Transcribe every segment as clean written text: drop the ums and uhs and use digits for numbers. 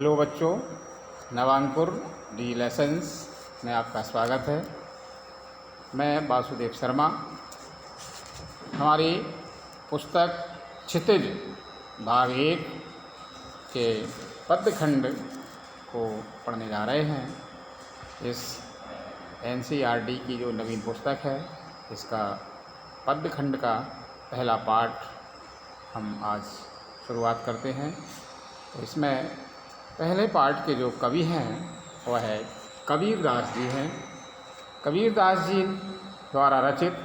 Hello बच्चों, नवांकुर D lessons में आपका स्वागत है। मैं वासुदेव शर्मा। हमारी पुस्तक क्षितिज भाग 1 के पद्यखंड को पढ़ने जा रहे हैं। इस एनसीईआरटी की जो नवीन पुस्तक है, इसका पद्यखंड का पहला पाठ हम आज शुरुआत करते हैं। तो इसमें पहले पार्ट के जो कवि हैं वह है कबीरदास जी हैं। कबीरदास जी द्वारा रचित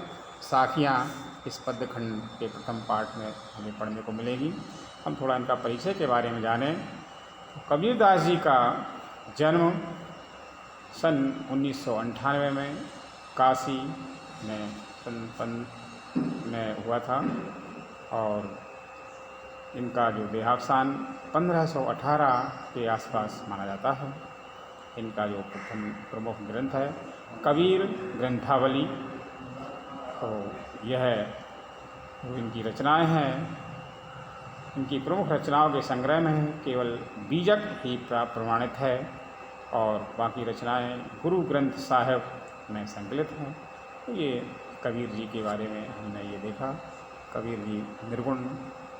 साखियाँ इस पद्यखंड के प्रथम पाठ में हमें पढ़ने को मिलेगी। हम थोड़ा इनका परिचय के बारे में जानें। कबीरदास जी का जन्म सन 1998 में काशी में हुआ था और इनका जो देहावसान 1518 के आसपास माना जाता है। इनका जो प्रथम प्रमुख ग्रंथ है कबीर ग्रंथावली, तो यह जो इनकी रचनाएं हैं, इनकी प्रमुख रचनाओं के संग्रह में केवल बीजक ही प्रमाणित है और बाकी रचनाएं गुरु ग्रंथ साहिब में संकलित हैं। तो ये कबीर जी के बारे में हमने ये देखा। कबीर जी निर्गुण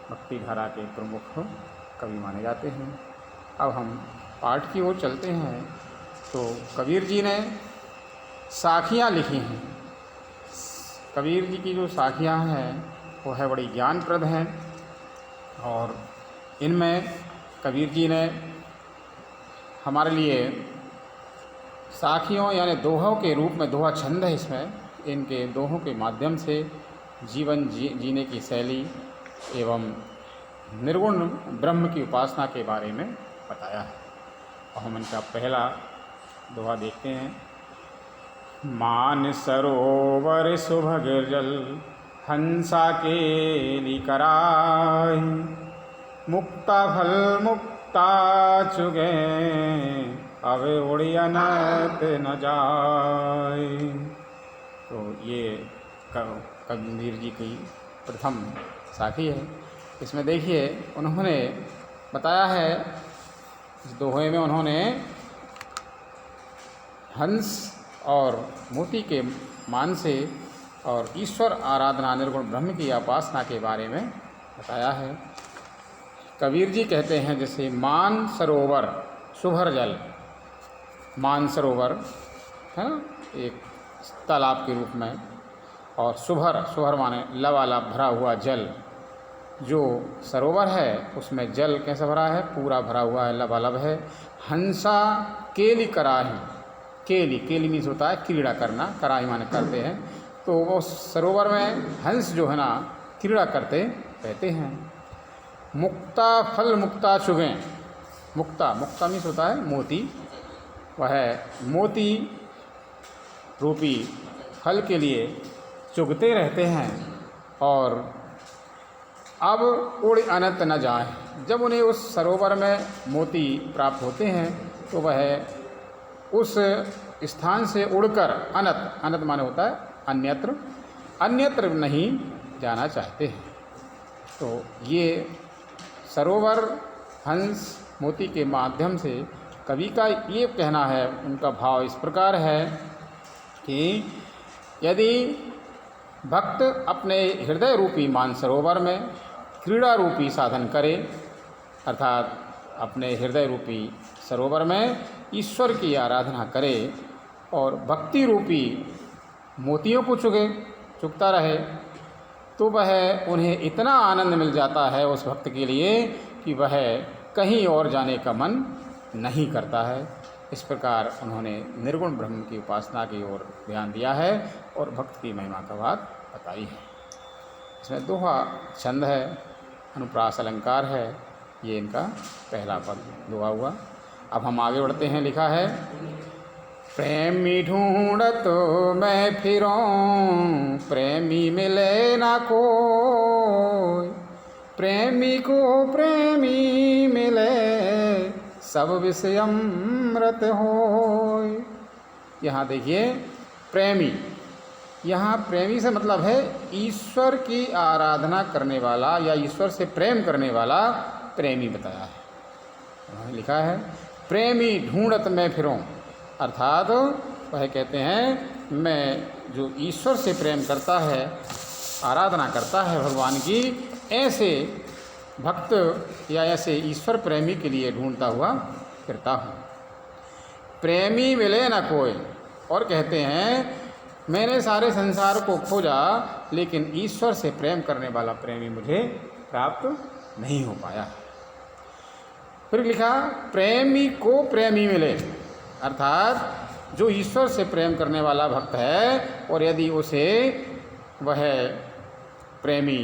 भक्ति धारा के प्रमुख कवि माने जाते हैं। अब हम पाठ की ओर चलते हैं। तो कबीर जी ने साखियाँ लिखी हैं। कबीर जी की जो साखियाँ हैं वो है बड़ी ज्ञानप्रद हैं और इनमें कबीर जी ने हमारे लिए साखियों यानी दोहों के रूप में, दोहा छंद है इसमें, इनके दोहों के माध्यम से जीवन जीने की शैली एवं निर्गुण ब्रह्म की उपासना के बारे में बताया है। और हम इनका पहला दोहा देखते हैं। मान सरोवर सुभग जल हंसा केली कराई, मुक्ता फल मुक्ता चुगे अवे उड़ियनत न जाए। तो ये कबीर जी की प्रथम साखी है। इसमें देखिए उन्होंने बताया है, इस दोहे में उन्होंने हंस और मोती के मान से और ईश्वर आराधना निर्गुण ब्रह्म की उपासना के बारे में बताया है। कबीर जी कहते हैं जैसे मान सरोवर सुभर जल, मान सरोवर है ना, एक तालाब के रूप में, और सुभर माने लबालब भरा हुआ जल। जो सरोवर है उसमें जल कैसा भरा है? पूरा भरा हुआ है, लबालब है। हंसा केली कराही, केली मीन्स होता है क्रीड़ा करना, कराही माने करते हैं। तो वो सरोवर में हंस जो है ना क्रीड़ा करते रहते हैं। मुक्ता फल मुक्ता चुगें, मुक्ता मीन्स होता है मोती, वह मोती रूपी फल के लिए चुगते रहते हैं और अब उड़ अनंत न जाए। जब उन्हें उस सरोवर में मोती प्राप्त होते हैं तो वह उस स्थान से उड़कर अनंत माने होता है अन्यत्र नहीं जाना चाहते हैं। तो ये सरोवर हंस मोती के माध्यम से कवि का ये कहना है, उनका भाव इस प्रकार है कि यदि भक्त अपने हृदय रूपी मानसरोवर में क्रीड़ा रूपी साधन करे, अर्थात अपने हृदय रूपी सरोवर में ईश्वर की आराधना करे और भक्ति रूपी मोतियों को चुगता रहे, तो वह उन्हें इतना आनंद मिल जाता है उस भक्त के लिए कि वह कहीं और जाने का मन नहीं करता है। इस प्रकार उन्होंने निर्गुण ब्रह्म की उपासना की ओर ध्यान दिया है और भक्त की महिमा का बात बताई है। इसमें दोहा छंद है, अनुप्रास अलंकार है। ये इनका पहला पद दोहा हुआ। अब हम आगे बढ़ते हैं। लिखा है प्रेमी ढूंढत मैं फिरूं, प्रेमी मिले ना कोई, प्रेमी को प्रेमी मिले सब विषय अमृत होय। यहाँ देखिए प्रेमी, यहाँ प्रेमी से मतलब है ईश्वर की आराधना करने वाला या ईश्वर से प्रेम करने वाला प्रेमी बताया है। उन्होंने लिखा है प्रेमी ढूंढत मैं फिरूं, अर्थात वह कहते हैं मैं जो ईश्वर से प्रेम करता है, आराधना करता है भगवान की, ऐसे भक्त या ऐसे ईश्वर प्रेमी के लिए ढूंढता हुआ फिरता हूँ। प्रेमी मिले न कोई, और कहते हैं मैंने सारे संसार को खोजा लेकिन ईश्वर से प्रेम करने वाला प्रेमी मुझे प्राप्त नहीं हो पाया। फिर लिखा प्रेमी को प्रेमी मिले, अर्थात जो ईश्वर से प्रेम करने वाला भक्त है और यदि उसे वह प्रेमी,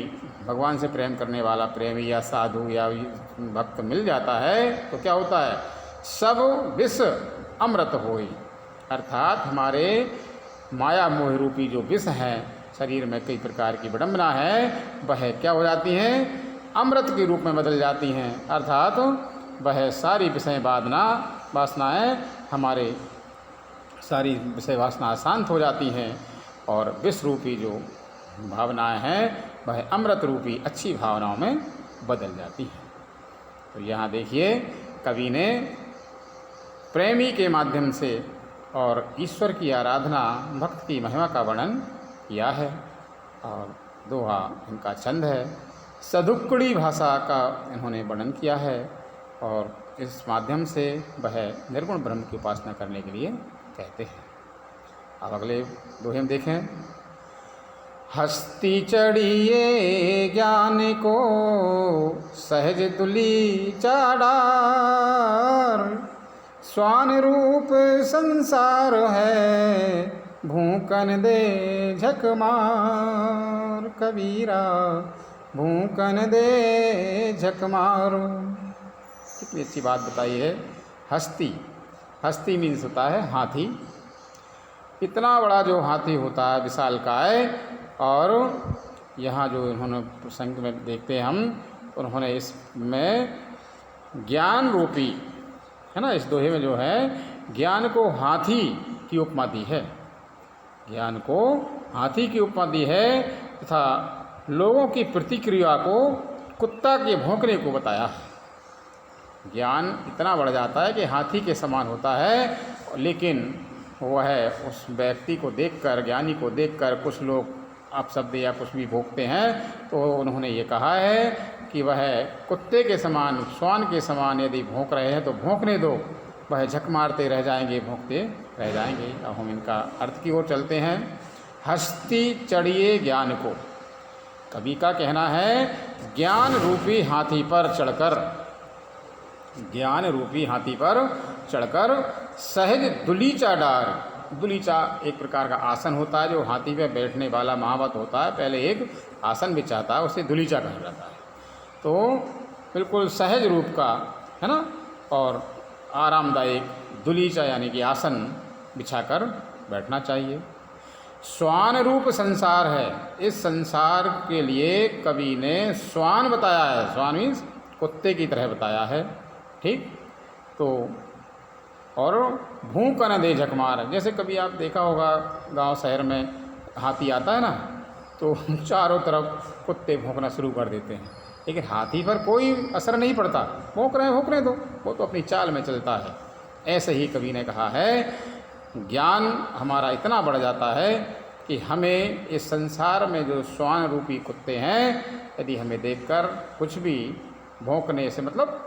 भगवान से प्रेम करने वाला प्रेमी या साधु या भक्त मिल जाता है तो क्या होता है, सब विष अमृत होई, अर्थात हमारे माया मोह रूपी जो विष हैं, शरीर में कई प्रकार की विडंबना है, वह क्या हो जाती हैं, अमृत के रूप में बदल जाती हैं, अर्थात वह सारी विषय वासनाएं हमारे सारी विषय वासना शांत हो जाती हैं और विष रूपी जो भावनाएं हैं वह अमृत रूपी अच्छी भावनाओं में बदल जाती हैं। तो यहाँ देखिए कवि ने प्रेमी के माध्यम से और ईश्वर की आराधना, भक्त की महिमा का वर्णन किया है और दोहा इनका छंद है। सदुक्कड़ी भाषा का इन्होंने वर्णन किया है और इस माध्यम से वह निर्गुण ब्रह्म की उपासना करने के लिए कहते हैं। अब अगले दोहे में देखें। हस्ती चढ़िए ज्ञान को सहज तुली चाडार, स्वान रूप संसार है भूकन दे झक मार, कबीरा भूकन दे झक मारो। कितनी अच्छी बात बताई है। हस्ती, हस्ती मीन्स होता है हाथी। इतना बड़ा जो हाथी होता है विशालकाय, और यहाँ जो इन्होंने प्रसंग में देखते हैं हम, उन्होंने इसमें ज्ञान रूपी है ना, इस दोहे में जो है ज्ञान को हाथी की उपमा दी है, ज्ञान को हाथी की उपमा दी है तथा लोगों की प्रतिक्रिया को कुत्ता के भौंकने को बताया है। ज्ञान इतना बढ़ जाता है कि हाथी के समान होता है, लेकिन वह उस व्यक्ति को देखकर, ज्ञानी को देखकर कुछ लोग अपशब्द या कुछ भी भोंकते हैं, तो उन्होंने ये कहा है कि वह कुत्ते के समान, श्वान के समान यदि भौंक रहे हैं तो भौंकने दो, वह झक मारते रह जाएंगे, भौंकते रह जाएंगे। अब हम इनका अर्थ की ओर चलते हैं। हस्ती चढ़िए ज्ञान को, कवि का कहना है ज्ञान रूपी हाथी पर चढ़कर, ज्ञान रूपी हाथी पर चढ़कर सहज दुलीचा डार, दुलीचा एक प्रकार का आसन होता है जो हाथी पे बैठने वाला महावत होता है, पहले एक आसन बिछाता है, उसे दुलीचा कहा जाता है। तो बिल्कुल सहज रूप का है ना, और आरामदायक दुलीचा यानी कि आसन बिछाकर बैठना चाहिए। श्वान रूप संसार है, इस संसार के लिए कवि ने श्वान बताया है, श्वान मीन्स कुत्ते की तरह बताया है, ठीक। तो और भूकन दे झकमार, जैसे कभी आप देखा होगा गांव शहर में हाथी आता है ना, तो चारों तरफ कुत्ते भौंकना शुरू कर देते हैं, लेकिन हाथी पर कोई असर नहीं पड़ता, भौंक रहे हैं भौंकने दो, वो तो अपनी चाल में चलता है। ऐसे ही कवि ने कहा है ज्ञान हमारा इतना बढ़ जाता है कि हमें इस संसार में जो श्वान रूपी कुत्ते हैं, यदि हमें देखकर कुछ भी भौंकने से, मतलब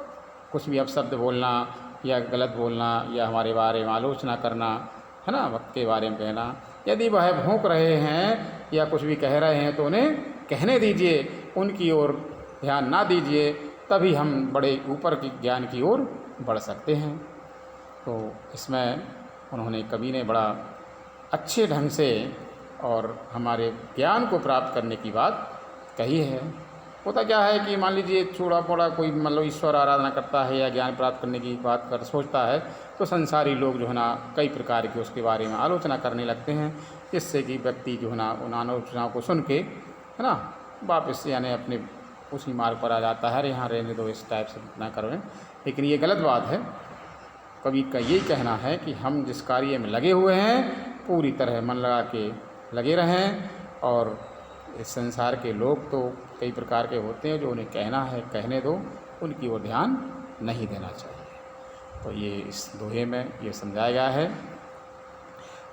कुछ भी अपशब्द बोलना या गलत बोलना या हमारे बारे में आलोचना करना है ना, भक्त के बारे में कहना, यदि वह भौंक रहे हैं या कुछ भी कह रहे हैं तो उन्हें कहने दीजिए, उनकी ओर ध्यान ना दीजिए, तभी हम बड़े ऊपर की ज्ञान की ओर बढ़ सकते हैं। तो इसमें उन्होंने, कवि ने बड़ा अच्छे ढंग से और हमारे ज्ञान को प्राप्त करने की बात कही है। होता क्या है कि मान लीजिए छोड़ा फोड़ा कोई मतलब ईश्वर आराधना करता है या ज्ञान प्राप्त करने की बात कर सोचता है, तो संसारी लोग जो है ना कई प्रकार की उसके बारे में आलोचना करने लगते हैं, जिससे कि व्यक्ति जो है ना उन आलोचनाओं को सुन के है ना वापस यानी अपने उसी मार्ग पर आ जाता है, यहाँ रहने दो, इस टाइप से ना करें। लेकिन ये गलत बात है। कवि का यही कहना है कि हम जिस कार्य में लगे हुए हैं पूरी तरह मन लगा के लगे रहें, और इस संसार के लोग तो कई प्रकार के होते हैं जो उन्हें कहना है कहने दो, उनकी ओर ध्यान नहीं देना चाहिए। तो ये इस दोहे में ये समझाया गया है।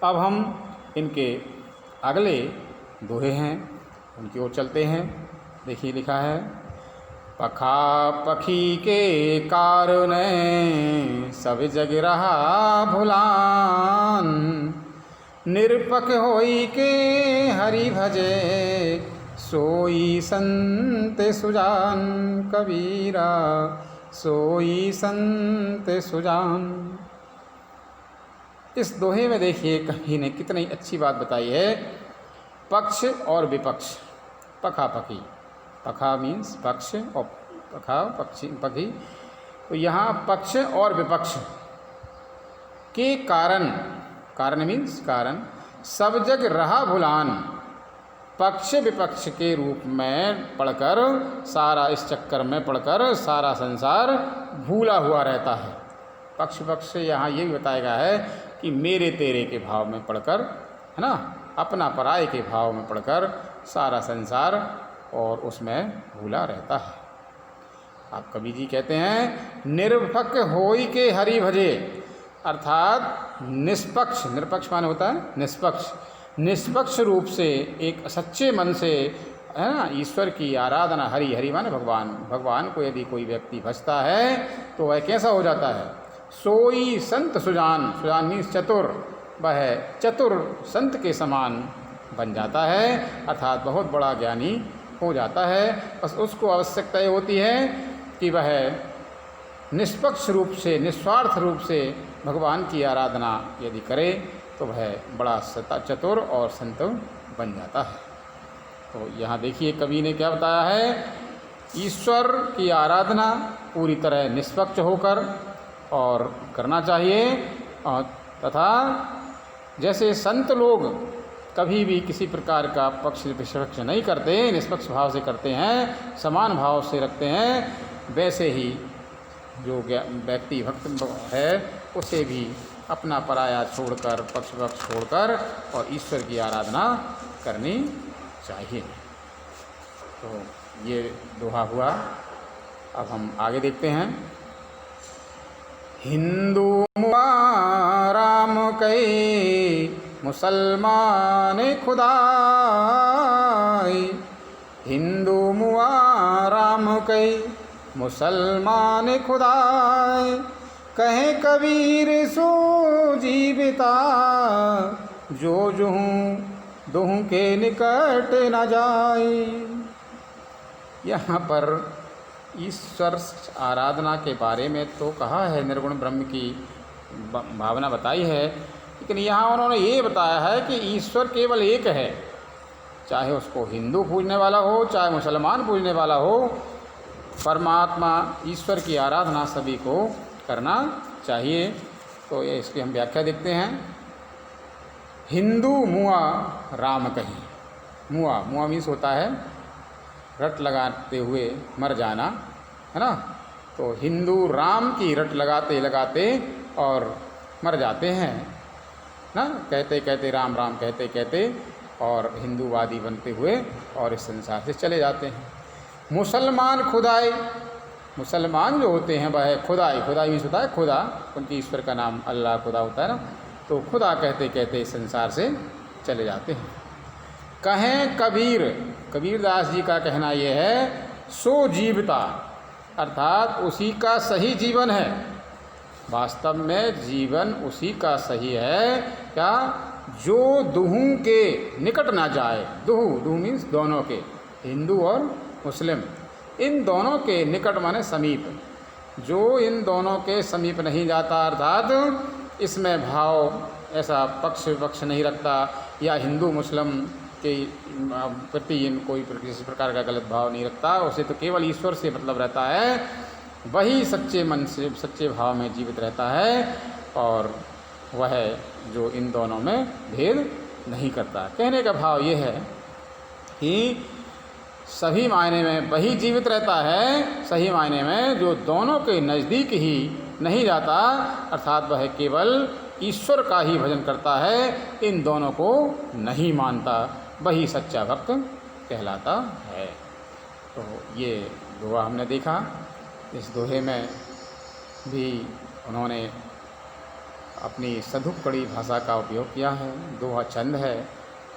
अब हम इनके अगले दोहे हैं उनकी ओर चलते हैं। देखिए लिखा है, पखा पखी के कारण सब जग रहा भुलान, निरपक होई के हरि भजे सोई संत सुजान, कबीरा सोई संत सुजान। इस दोहे में देखिए कवि ने कितनी अच्छी बात बताई है। पक्ष और विपक्ष, पखा पखी, पखा मीन्स पक्ष और पखा पक्षी पखी, तो यहाँ पक्ष और विपक्ष के कारण, कारण मीन्स कारण, सब जग रहा भुलान, पक्ष विपक्ष के रूप में पढ़कर सारा, इस चक्कर में पढ़कर सारा संसार भूला हुआ रहता है। पक्ष विपक्ष से यहाँ ये भी बताया गया है कि मेरे तेरे के भाव में पढ़कर, है ना, अपना पराये के भाव में पढ़कर सारा संसार और उसमें भूला रहता है। आप कबीर जी कहते हैं, निरपक होई के हरि भजे, अर्थात निष्पक्ष, निरपक्ष माने होता है निष्पक्ष, निष्पक्ष रूप से एक सच्चे मन से, है ना, ईश्वर की आराधना, हरि, हरि माने भगवान, भगवान को यदि कोई व्यक्ति भजता है तो वह कैसा हो जाता है, सोई संत सुजान, सुजान मीन्स चतुर, वह चतुर संत के समान बन जाता है, अर्थात बहुत बड़ा ज्ञानी हो जाता है। बस उसको आवश्यकता ये होती है कि वह निष्पक्ष रूप से, निस्वार्थ रूप से भगवान की आराधना यदि करे तो वह बड़ा चतुर और संत बन जाता है। तो यहाँ देखिए कवि ने क्या बताया है, ईश्वर की आराधना पूरी तरह निष्पक्ष होकर और करना चाहिए, और तथा जैसे संत लोग कभी भी किसी प्रकार का पक्ष विपक्ष नहीं करते, निष्पक्ष भाव से करते हैं, समान भाव से रखते हैं, वैसे ही जो व्यक्ति भक्त है उसे भी अपना पराया छोड़कर, पक्ष विपक्ष छोड़कर और ईश्वर की आराधना करनी चाहिए। तो ये दोहा हुआ। अब हम आगे देखते हैं। हिंदू मुआ राम कई मुसलमान खुदाई, हिंदू मुआ राम कई मुसलमान खुदाई, कहे कबीर सो जीविता, जो जूँ दुहूँ के निकट न जाए। यहाँ पर ईश्वर आराधना के बारे में तो कहा है, निर्गुण ब्रह्म की भावना बताई है, लेकिन यहाँ उन्होंने ये बताया है कि ईश्वर केवल एक है, चाहे उसको हिंदू पूजने वाला हो, चाहे मुसलमान पूजने वाला हो, परमात्मा ईश्वर की आराधना सभी को करना चाहिए। तो ये इसकी हम व्याख्या देखते हैं। हिंदू मुआ राम कही, मुआ, मुआ मीन्स होता है रट लगाते हुए मर जाना, है ना। तो हिंदू राम की रट लगाते लगाते और मर जाते हैं ना, कहते कहते राम राम कहते कहते और हिंदूवादी बनते हुए और इस संसार से चले जाते हैं। मुसलमान खुदाई, मुसलमान जो होते हैं वह खुदाई, खुदाई मीन्स होता है खुदा, उनकी ईश्वर का नाम अल्लाह खुदा होता है ना, तो खुदा कहते कहते इस संसार से चले जाते हैं। कहें कबीर, कबीरदास जी का कहना यह है, सो जीवता, अर्थात उसी का सही जीवन है, वास्तव में जीवन उसी का सही है, क्या, जो दुहूँ के निकट ना जाए, दुहू, दुहू मीन्स दोनों के, हिंदू और मुस्लिम, इन दोनों के निकट माने समीप, जो इन दोनों के समीप नहीं जाता, अर्थात इसमें भाव ऐसा पक्ष विपक्ष नहीं रखता या हिंदू मुस्लिम के प्रति कोई किसी प्रकार का गलत भाव नहीं रखता, उसे तो केवल ईश्वर से मतलब रहता है, वही सच्चे मन से, सच्चे भाव में जीवित रहता है, और वह जो इन दोनों में भेद नहीं करता। कहने का भाव ये है कि सही मायने में वही जीवित रहता है, सही मायने में जो दोनों के नज़दीक ही नहीं जाता, अर्थात वह केवल ईश्वर का ही भजन करता है, इन दोनों को नहीं मानता, वही सच्चा भक्त कहलाता है। तो ये दोहा हमने देखा। इस दोहे में भी उन्होंने अपनी सधुक्कड़ी भाषा का उपयोग किया है। दोहा छंद है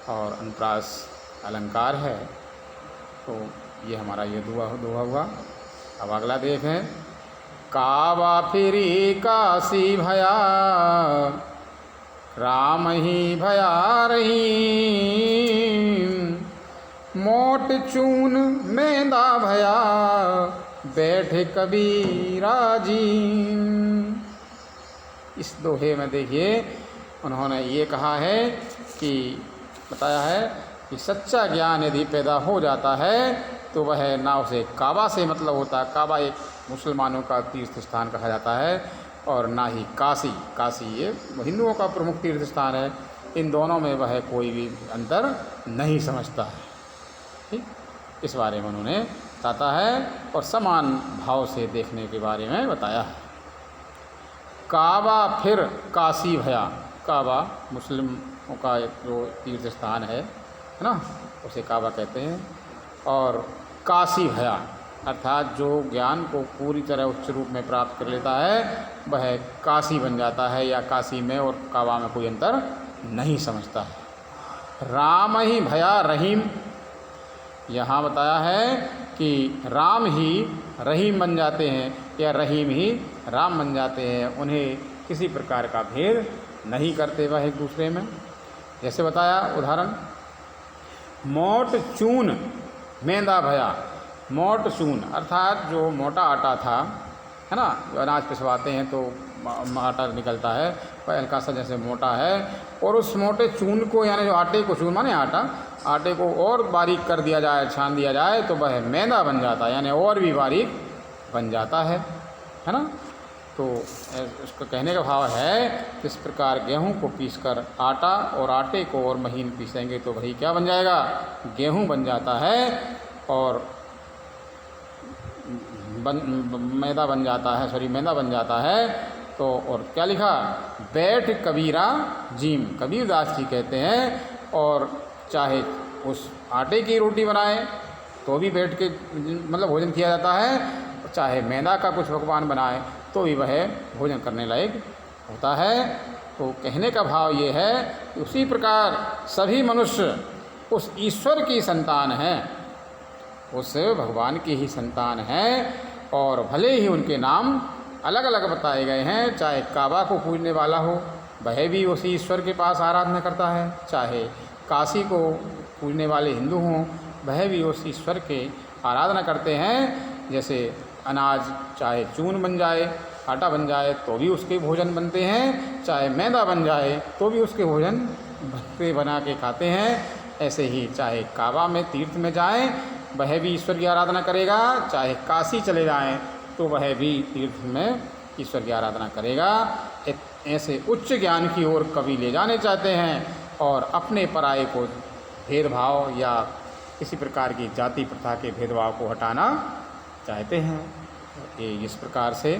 और अनुप्रास अलंकार है। तो ये हमारा ये दोहा हुआ। अब अगला देखें। काबा फिरी काशी भया, राम ही भया रहीम, मोट चून मेंदा भया, बैठे कबीरा जी। इस दोहे में देखिए उन्होंने ये कहा है कि बताया है कि सच्चा ज्ञान यदि पैदा हो जाता है तो वह ना उसे काबा से मतलब होता। काबा एक मुसलमानों का तीर्थ स्थान कहा जाता है और ना ही काशी। काशी ये हिंदुओं का प्रमुख तीर्थ स्थान है। इन दोनों में वह कोई भी अंतर नहीं समझता है। ठीक, इस बारे में उन्होंने बताता है और समान भाव से देखने के बारे में बताया है। काबा फिर काशी भया। काबा मुस्लिमों का एक जो तीर्थ स्थान है ना, उसे काबा कहते हैं। और काशी भया अर्थात जो ज्ञान को पूरी तरह उच्च रूप में प्राप्त कर लेता है वह काशी बन जाता है, या काशी में और काबा में कोई अंतर नहीं समझता है। राम ही भया रहीम। यहाँ बताया है कि राम ही रहीम बन जाते हैं या रहीम ही राम बन जाते हैं। उन्हें किसी प्रकार का भेद नहीं करते वह एक दूसरे में। जैसे बताया उदाहरण, मोट चून मेंदा भया। मोट चून अर्थात जो मोटा आटा था, है ना, जो अनाज पिसवाते हैं तो आटा निकलता है, वह हल्का सा जैसे मोटा है, और उस मोटे चून को यानी जो आटे को, चून माने आटे को और बारीक कर दिया जाए, छान दिया जाए तो वह मैदा बन जाता है, यानी और भी बारीक बन जाता है ना। तो उसका कहने का भाव है इस प्रकार गेहूं को पीसकर आटा और आटे को और महीन पीसेंगे तो वही क्या बन जाएगा, गेहूं बन जाता है और मैदा बन जाता है, मैदा बन जाता है। तो और क्या लिखा, बैठ कबीरा जीम। कबीरदास जी कहते हैं और चाहे उस आटे की रोटी बनाए तो भी बैठ के मतलब भोजन किया जाता है, चाहे मैदा का कुछ पकवान बनाए तो भी वह भोजन करने लायक होता है। तो कहने का भाव ये है कि उसी प्रकार सभी मनुष्य उस ईश्वर की संतान हैं, उस भगवान की ही संतान हैं, और भले ही उनके नाम अलग अलग बताए गए हैं। चाहे काबा को पूजने वाला हो वह भी उसी ईश्वर के पास आराधना करता है, चाहे काशी को पूजने वाले हिंदू हों वह भी उस ईश्वर के आराधना करते हैं। जैसे अनाज चाहे चून बन जाए, आटा बन जाए तो भी उसके भोजन बनते हैं, चाहे मैदा बन जाए तो भी उसके भोजन बना के खाते हैं। ऐसे ही चाहे काबा में तीर्थ में जाएं वह भी ईश्वर की आराधना करेगा, चाहे काशी चले जाएं तो वह भी तीर्थ में ईश्वर की आराधना करेगा। ऐसे उच्च ज्ञान की ओर कवि ले जाने चाहते हैं और अपने पराये को भेदभाव या किसी प्रकार की जाति प्रथा के भेदभाव को हटाना चाहते हैं। ये इस प्रकार से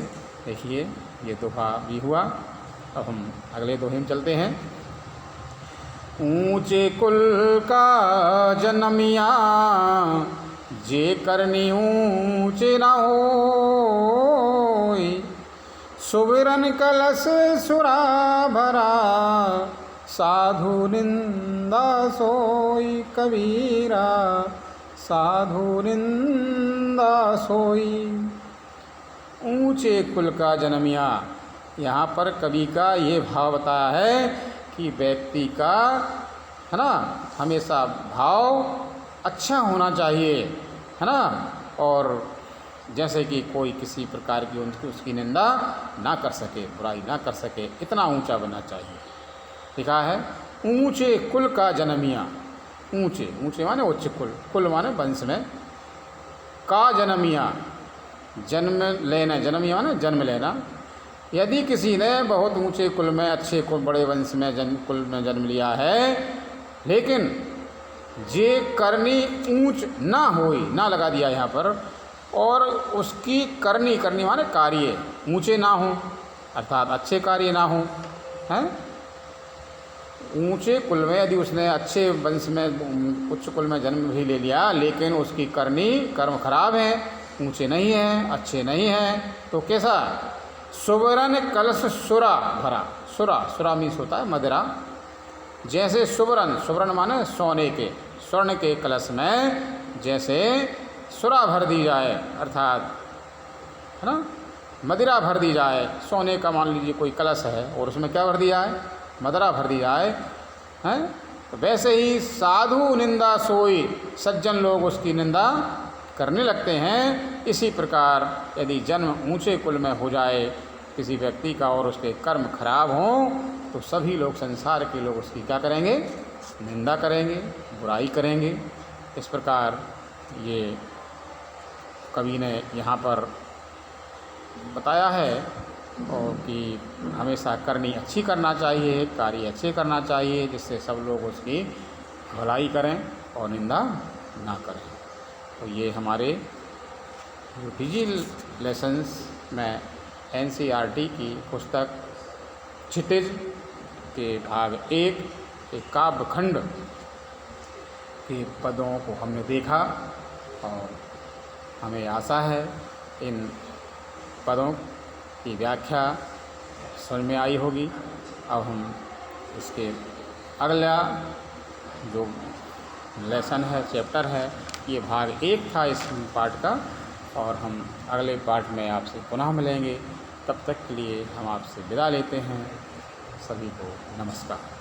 देखिए ये दोहा भी हुआ। अब हम अगले दोहे में चलते हैं। ऊंचे कुल का जन्मिया, जे करनी ऊंचे न होय, सुबिरन कलश सुरा भरा, साधु निंदा सोई कबीरा, साधु निंदा सोई। ऊंचे कुल का जन्मिया, यहाँ पर कवि का ये भाव बताया है कि व्यक्ति का, है ना, हमेशा भाव अच्छा होना चाहिए, है ना, और जैसे कि कोई किसी प्रकार की उसकी निंदा ना कर सके, बुराई ना कर सके, इतना ऊंचा बनना चाहिए। लिखा है ऊंचे कुल का जन्मिया। ऊंचे, ऊंचे माने उच्च कुल, कुल माने वंश में, का जन्मिया जन्म लेना, जन्मिया माने जन्म लेना। यदि किसी ने बहुत ऊंचे कुल में, अच्छे कुल, बड़े वंश में कुल में जन्म लिया है, लेकिन जे करनी ऊंच ना होई, ना लगा दिया यहाँ पर, और उसकी करनी, करनी माने कार्य ऊंचे ना हो, अर्थात अच्छे कार्य ना हो, हैं। ऊंचे कुल में यदि उसने अच्छे वंश में, उच्च कुल में जन्म भी ले लिया, लेकिन उसकी करनी, कर्म खराब है, ऊंचे नहीं हैं, अच्छे नहीं हैं, तो कैसा, सुवरन कलश सुरा भरा। सुरा, सुरा मीन्स होता है मदिरा। जैसे सुवरन, सुवरन माने सोने के, स्वर्ण के कलश में जैसे सुरा भर दी जाए, अर्थात है ना, मदिरा भर दी जाए। सोने का मान लीजिए कोई कलश है और उसमें क्या भर दिया है, मदिरा भर दी जाए, हैं, तो वैसे ही साधु निंदा सोई, सज्जन लोग उसकी निंदा करने लगते हैं। इसी प्रकार यदि जन्म ऊंचे कुल में हो जाए किसी व्यक्ति का और उसके कर्म खराब हों, तो सभी लोग, संसार के लोग उसकी क्या करेंगे, निंदा करेंगे, बुराई करेंगे। इस प्रकार ये कवि ने यहाँ पर बताया है, और कि हमेशा करनी अच्छी करना चाहिए, कार्य अच्छे करना चाहिए, जिससे सब लोग उसकी भलाई करें और निंदा ना करें। तो ये हमारे डिजी लेसन्स में एनसीईआरटी की पुस्तक क्षितिज के भाग 1 के काव्यखंड के पदों को हमने देखा, और हमें आशा है इन पदों की व्याख्या समझ में आई होगी। अब हम इसके अगला जो लेसन है, चैप्टर है, ये भाग 1 था इस पार्ट का, और हम अगले पार्ट में आपसे पुनः मिलेंगे। तब तक के लिए हम आपसे विदा लेते हैं। सभी को नमस्कार।